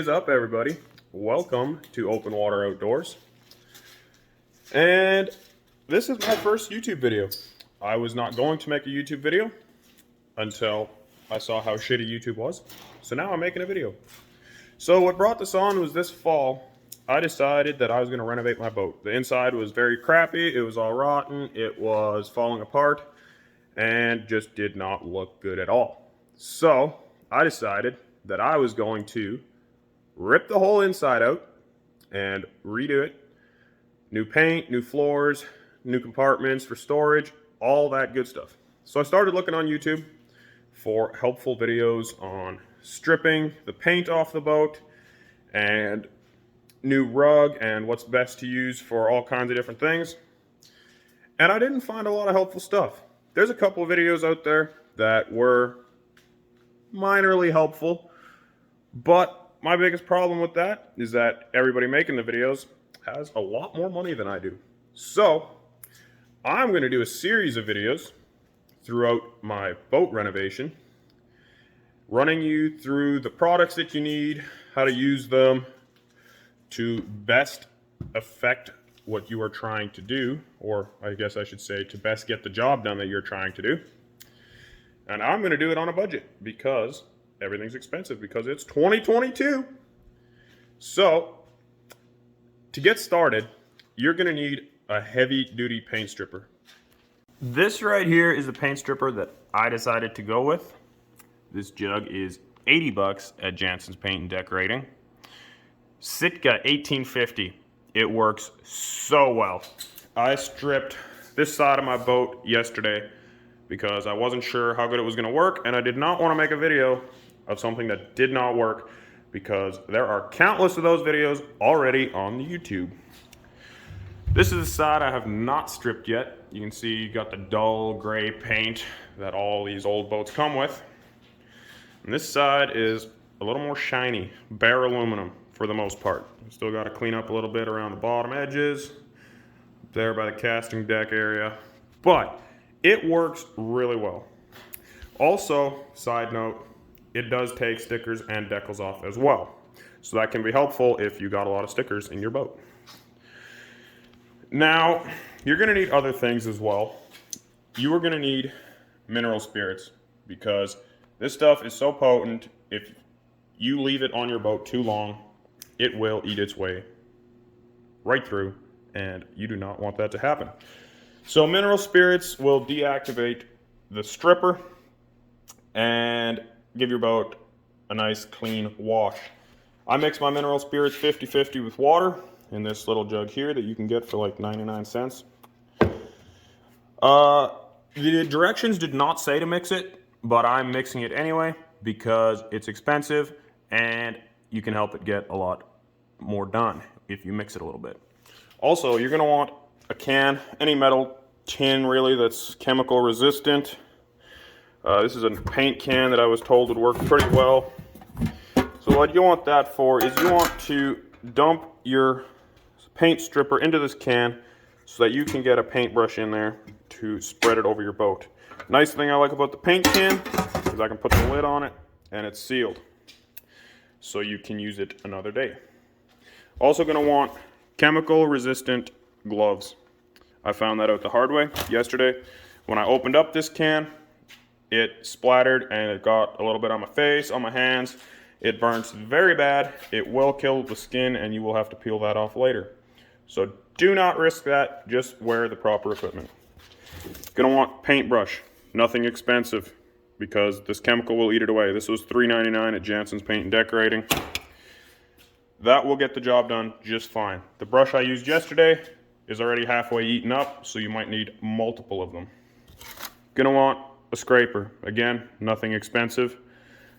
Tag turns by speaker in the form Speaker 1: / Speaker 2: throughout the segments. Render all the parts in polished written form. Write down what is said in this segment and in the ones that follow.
Speaker 1: is up, everybody? Welcome to Open Water Outdoors. And this is my first YouTube video. I was not going to make a YouTube video until I saw how shitty YouTube was. So now I'm making a video. So what brought this on was this fall, I decided that I was going to renovate my boat. The inside was very crappy. It was all rotten. It was falling apart and just did not look good at all. So I decided that I was going to rip the whole inside out and redo it. New paint, new floors, new compartments for storage, all that good stuff. So I started looking on YouTube for helpful videos on stripping the paint off the boat and new rug and what's best to use for all kinds of different things. And I didn't find a lot of helpful stuff. There's a couple of videos out there that were minorly helpful, but my biggest problem with that is that everybody making the videos has a lot more money than I do. So I'm going to do a series of videos throughout my boat renovation, running you through the products that you need, how to use them to best affect what you are trying to do, or I guess I should say to best get the job done that you're trying to do. And I'm going to do it on a budget because everything's expensive, because it's 2022. So to get started, you're going to need a heavy duty paint stripper. This right here is the paint stripper that I decided to go with. This jug is 80 bucks at Jansen's Paint and Decorating. Sitka 1850. It works so well. I stripped this side of my boat yesterday because I wasn't sure how good it was going to work, and I did not want to make a video of something that did not work because there are countless of those videos already on the YouTube. This is the side I have not stripped yet. You can see you got the dull gray paint that all these old boats come with. And this side is a little more shiny, bare aluminum for the most part. Still got to clean up a little bit around the bottom edges, there by the casting deck area, but it works really well. Also, side note, it does take stickers and decals off as well. So that can be helpful if you got a lot of stickers in your boat. Now, you're going to need other things as well. You are going to need mineral spirits because this stuff is so potent. If you leave it on your boat too long, it will eat its way right through, and you do not want that to happen. So mineral spirits will deactivate the stripper and give your boat a nice clean wash. I mix my mineral spirits 50-50 with water in this little jug here that you can get for like 99 cents. The directions did not say to mix it, but I'm mixing it anyway because it's expensive and you can help it get a lot more done if you mix it a little bit. Also, you're going to want a can, any metal tin really that's chemical resistant. This is a paint can that I was told would work pretty well. So what you want that for is you want to dump your paint stripper into this can so that you can get a paintbrush in there to spread it over your boat. Nice thing I like about the paint can is I can put the lid on it and it's sealed, so you can use it another day. Also going to want chemical resistant gloves. I found that out the hard way yesterday. When I opened up this can, it splattered and it got a little bit on my face, on my hands. It burns very bad. It will kill the skin and you will have to peel that off later. So do not risk that. Just wear the proper equipment. Gonna want paintbrush. Nothing expensive because this chemical will eat it away. This was $3.99 at Jansen's Paint and Decorating. That will get the job done just fine. The brush I used yesterday is already halfway eaten up, so you might need multiple of them. Gonna want a scraper. Again, nothing expensive.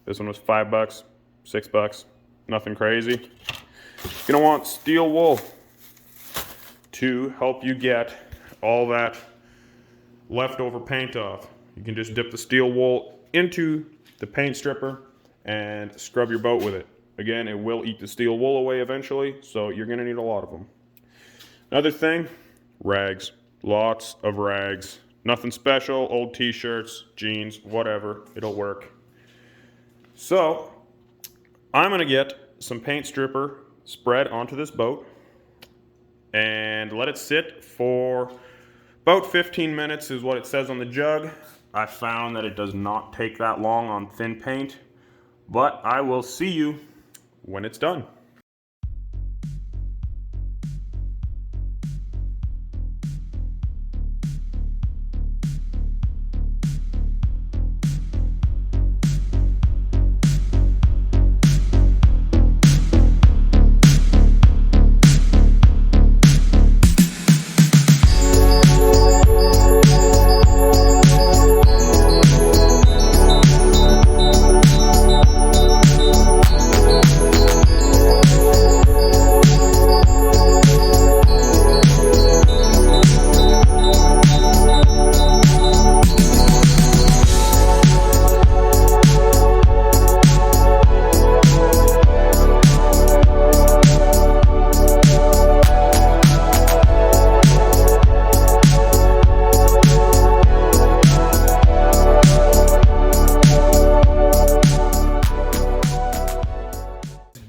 Speaker 1: This one was $5, $6, nothing crazy. Gonna want steel wool to help you get all that leftover paint off. You can just dip the steel wool into the paint stripper and scrub your boat with it. Again, it will eat the steel wool away eventually, so you're gonna need a lot of them. Another thing, rags. Lots of rags. Nothing special, old t-shirts, jeans, whatever, it'll work. So, I'm gonna get some paint stripper spread onto this boat and let it sit for about 15 minutes is what it says on the jug. I found that it does not take that long on thin paint, but I will see you when it's done.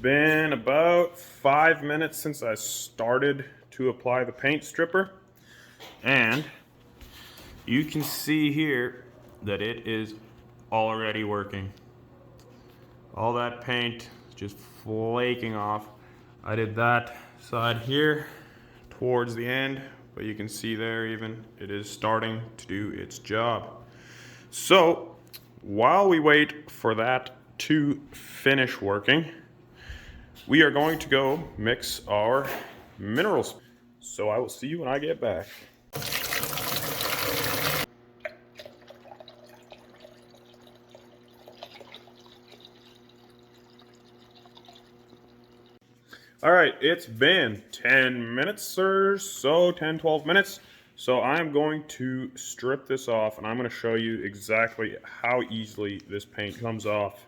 Speaker 1: Been about 5 minutes since I started to apply the paint stripper, and you can see here that it is already working. All that paint is just flaking off. I did that side here towards the end, but you can see there even it is starting to do its job. So while we wait for that to finish working, we are going to go mix our minerals. So I will see you when I get back. All right, it's been 10 minutes or so, 10-12 minutes. So I'm going to strip this off and I'm going to show you exactly how easily this paint comes off.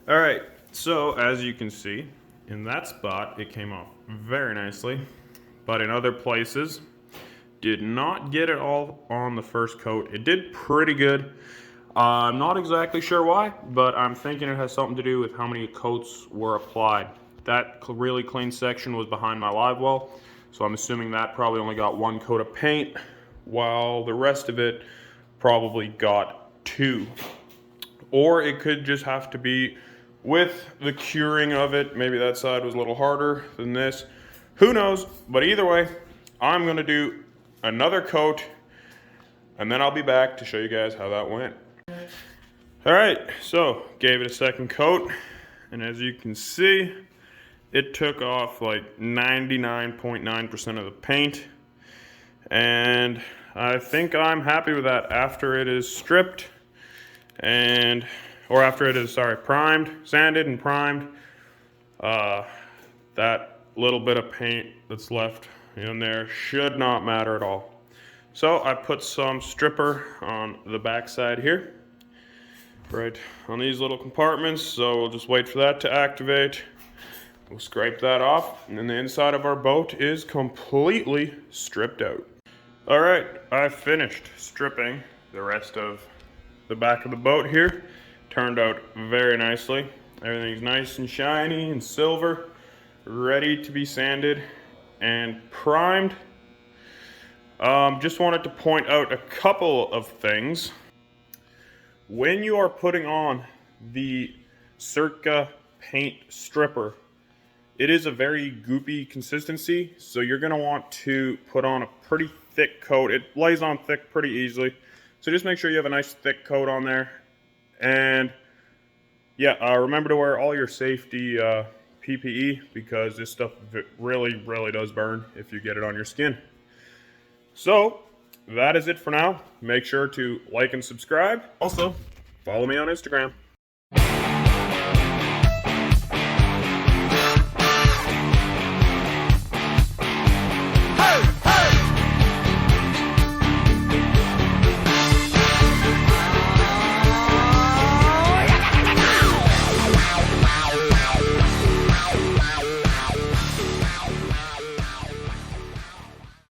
Speaker 1: All right, so as you can see, in that spot, it came off very nicely, but in other places, did not get it all on the first coat. It did pretty good. I'm not exactly sure why, but I'm thinking it has something to do with how many coats were applied. That really clean section was behind my live well, so I'm assuming that probably only got 1 coat of paint, while the rest of it probably got 2. Or it could just have to be with the curing of it. Maybe that side was a little harder than this. Who knows? But either way, I'm gonna do another coat and then I'll be back to show you guys how that went. All right, so gave it a second coat, and as you can see, it took off like 99.9% of the paint, and I think I'm happy with that after it is stripped or after it is, primed, sanded and primed. That little bit of paint that's left in there should not matter at all. So I put some stripper on the back side here, right on these little compartments. So we'll just wait for that to activate. We'll scrape that off, and then the inside of our boat is completely stripped out. All right, I finished stripping the rest of the back of the boat here. Turned out very nicely. Everything's nice and shiny and silver, ready to be sanded and primed. Just wanted to point out a couple of things. When you are putting on the Circa paint stripper, it is a very goopy consistency, so you're going to want to put on a pretty thick coat. It lays on thick pretty easily, so just make sure you have a nice thick coat on there. And yeah, remember to wear all your safety PPE, because this stuff really does burn if you get it on your skin. So that is it for now. Make sure to like and subscribe. Also, follow me on Instagram.